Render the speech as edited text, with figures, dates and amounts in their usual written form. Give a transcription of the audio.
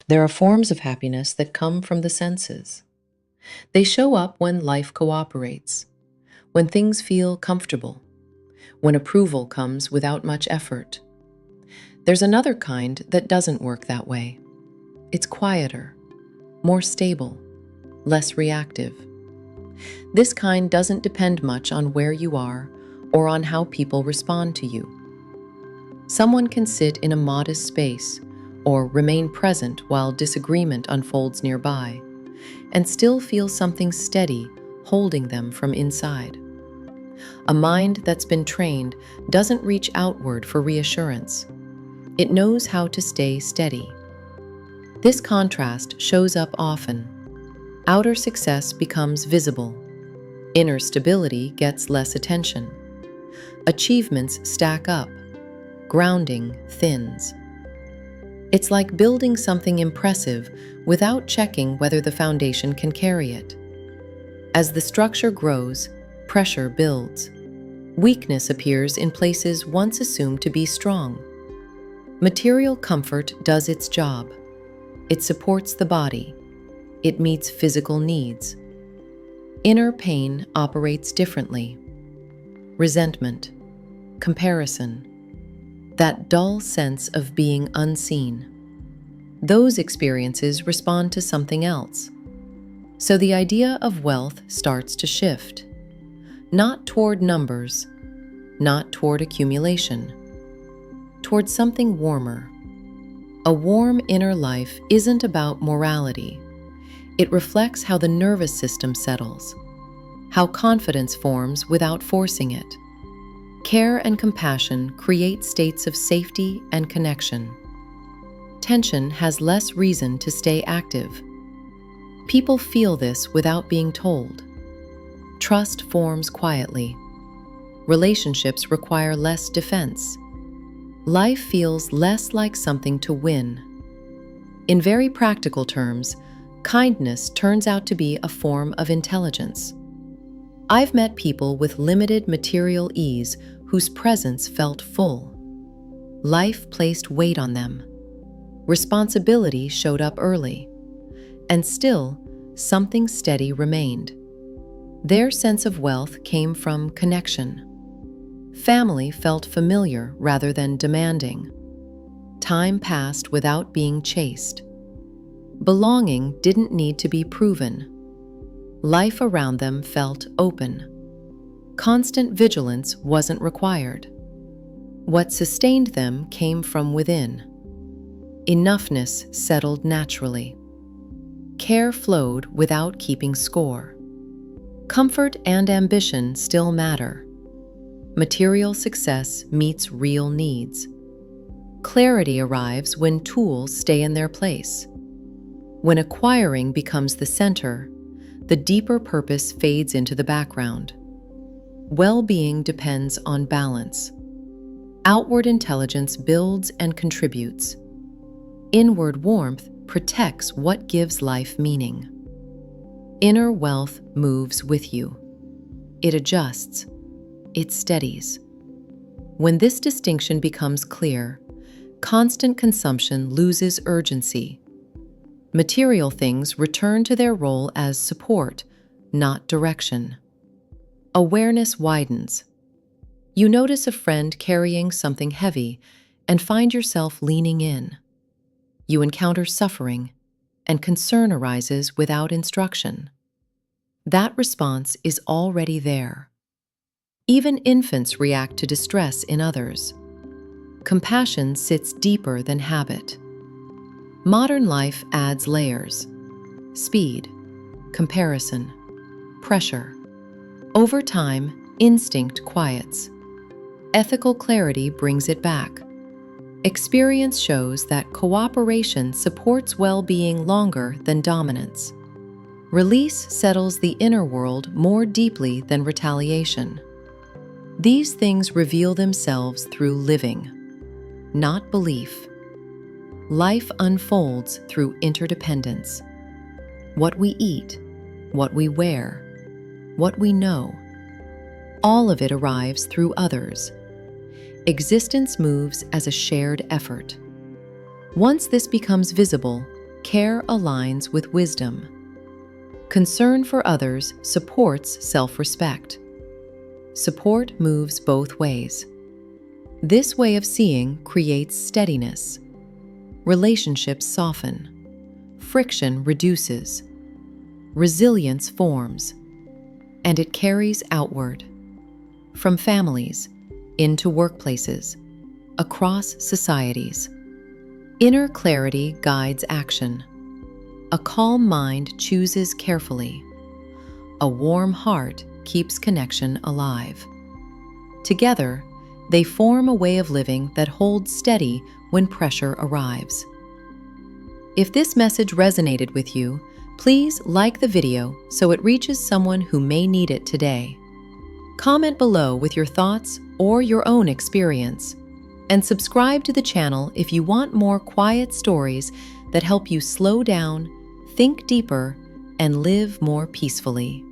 There are forms of happiness that come from the senses. They show up when life cooperates, when things feel comfortable, when approval comes without much effort. There's another kind that doesn't work that way. It's quieter, more stable, less reactive. This kind doesn't depend much on where you are or on how people respond to you. Someone can sit in a modest space or remain present while disagreement unfolds nearby, and still feel something steady holding them from inside. A mind that's been trained doesn't reach outward for reassurance. It knows how to stay steady. This contrast shows up often. Outer success becomes visible. Inner stability gets less attention. Achievements stack up. Grounding thins. It's like building something impressive without checking whether the foundation can carry it. As the structure grows, pressure builds. Weakness appears in places once assumed to be strong. Material comfort does its job. It supports the body. It meets physical needs. Inner pain operates differently. Resentment, comparison, that dull sense of being unseen. Those experiences respond to something else. So the idea of wealth starts to shift. Not toward numbers, not toward accumulation, toward something warmer. A warm inner life isn't about morality. It reflects how the nervous system settles, how confidence forms without forcing it. Care and compassion create states of safety and connection. Tension has less reason to stay active. People feel this without being told. Trust forms quietly. Relationships require less defense. Life feels less like something to win. In very practical terms, kindness turns out to be a form of intelligence. I've met people with limited material ease whose presence felt full. Life placed weight on them. Responsibility showed up early. And still, something steady remained. Their sense of wealth came from connection. Family felt familiar rather than demanding. Time passed without being chased. Belonging didn't need to be proven. Life around them felt open. Constant vigilance wasn't required. What sustained them came from within. Enoughness settled naturally. Care flowed without keeping score. Comfort and ambition still matter. Material success meets real needs. Clarity arrives when tools stay in their place. When acquiring becomes the center, the deeper purpose fades into the background. Well-being depends on balance. Outward intelligence builds and contributes. Inward warmth protects what gives life meaning. Inner wealth moves with you. It adjusts. It steadies. When this distinction becomes clear, constant consumption loses urgency. Material things return to their role as support, not direction. Awareness widens. You notice a friend carrying something heavy and find yourself leaning in. You encounter suffering, and concern arises without instruction. That response is already there. Even infants react to distress in others. Compassion sits deeper than habit. Modern life adds layers: speed, comparison, pressure. Over time, instinct quiets. Ethical clarity brings it back. Experience shows that cooperation supports well-being longer than dominance. Release settles the inner world more deeply than retaliation. These things reveal themselves through living, not belief. Life unfolds through interdependence. What we eat, what we wear, what we know, all of it arrives through others. Existence moves as a shared effort. Once this becomes visible, Care aligns with wisdom. Concern for others supports self-respect. Support moves both ways. This way of seeing creates steadiness. Relationships soften. Friction reduces. Resilience forms. And it carries outward. From families, into workplaces, across societies. Inner clarity guides action. A calm mind chooses carefully. A warm heart keeps connection alive. Together, they form a way of living that holds steady when pressure arrives. If this message resonated with you, please like the video so it reaches someone who may need it today. Comment below with your thoughts or your own experience, and subscribe to the channel if you want more quiet stories that help you slow down, think deeper, and live more peacefully.